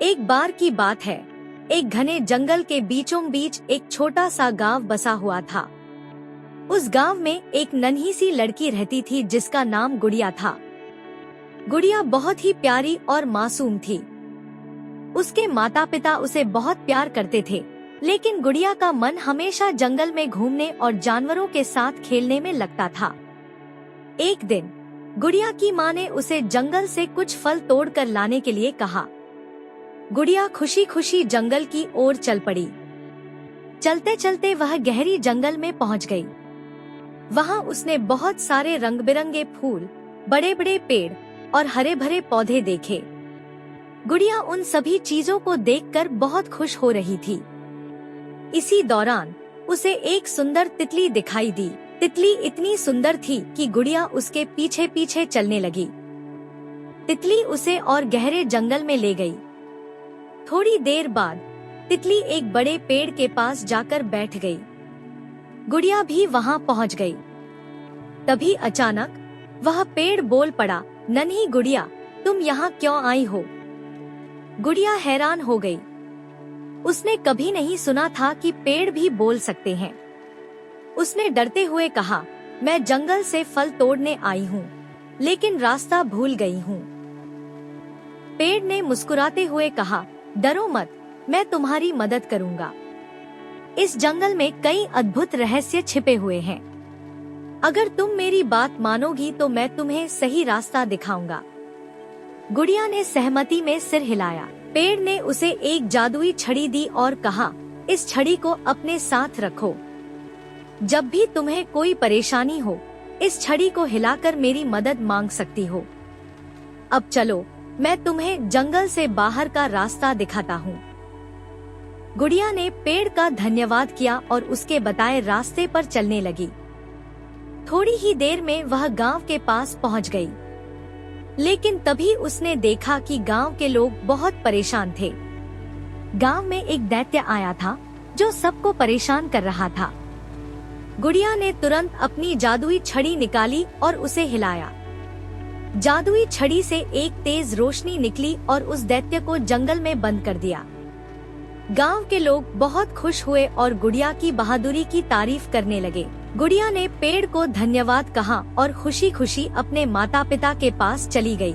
एक बार की बात है, एक घने जंगल के बीचों बीच एक छोटा सा गांव बसा हुआ था। उस गांव में एक नन्ही सी लड़की रहती थी जिसका नाम गुड़िया था। गुड़िया बहुत ही प्यारी और मासूम थी। उसके माता पिता उसे बहुत प्यार करते थे, लेकिन गुड़िया का मन हमेशा जंगल में घूमने और जानवरों के साथ खेलने में लगता था। एक दिन गुड़िया की माँ ने उसे जंगल से कुछ फल तोड़ कर लाने के लिए कहा। गुड़िया खुशी खुशी जंगल की ओर चल पड़ी। चलते चलते वह गहरी जंगल में पहुंच गई। वहां उसने बहुत सारे रंग बिरंगे फूल, बड़े बड़े पेड़ और हरे भरे पौधे देखे। गुड़िया उन सभी चीजों को देखकर बहुत खुश हो रही थी। इसी दौरान उसे एक सुंदर तितली दिखाई दी। तितली इतनी सुंदर थी कि गुड़िया उसके पीछे पीछे चलने लगी। तितली उसे और गहरे जंगल में ले गई। थोड़ी देर बाद तितली एक बड़े पेड़ के पास जाकर बैठ गई। गुड़िया भी वहां पहुंच गई। तभी अचानक वह पेड़ बोल पड़ा, नन्ही गुड़िया, तुम यहाँ क्यों आई हो? गुड़िया हैरान हो गई। उसने कभी नहीं सुना था कि पेड़ भी बोल सकते हैं। उसने डरते हुए कहा, मैं जंगल से फल तोड़ने आई हूँ, लेकिन रास्ता भूल गई हूँ। पेड़ ने मुस्कुराते हुए कहा, डरो मत, मैं तुम्हारी मदद करूँगा। इस जंगल में कई अद्भुत रहस्य छिपे हुए हैं। अगर तुम मेरी बात मानोगी तो मैं तुम्हें सही रास्ता दिखाऊंगा। गुड़िया ने सहमति में सिर हिलाया। पेड़ ने उसे एक जादुई छड़ी दी और कहा, इस छड़ी को अपने साथ रखो। जब भी तुम्हें कोई परेशानी हो, इस छड़ी को हिलाकर मेरी मदद मांग सकती हो। अब चलो, मैं तुम्हें जंगल से बाहर का रास्ता दिखाता हूँ। गुड़िया ने पेड़ का धन्यवाद किया और उसके बताए रास्ते पर चलने लगी। थोड़ी ही देर में वह गांव के पास पहुँच गई, लेकिन तभी उसने देखा कि गांव के लोग बहुत परेशान थे। गांव में एक दैत्य आया था जो सबको परेशान कर रहा था। गुड़िया ने तुरंत अपनी जादुई छड़ी निकाली और उसे हिलाया। जादुई छड़ी से एक तेज रोशनी निकली और उस दैत्य को जंगल में बंद कर दिया। गांव के लोग बहुत खुश हुए और गुड़िया की बहादुरी की तारीफ करने लगे। गुड़िया ने पेड़ को धन्यवाद कहा और खुशी खुशी अपने माता पिता के पास चली गई।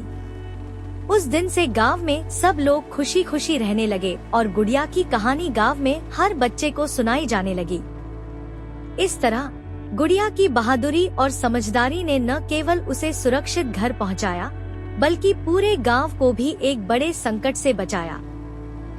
उस दिन से गांव में सब लोग खुशी खुशी रहने लगे और गुड़िया की कहानी गांव में हर बच्चे को सुनाई जाने लगी। इस तरह गुड़िया की बहादुरी और समझदारी ने न केवल उसे सुरक्षित घर पहुंचाया, बल्कि पूरे गांव को भी एक बड़े संकट से बचाया।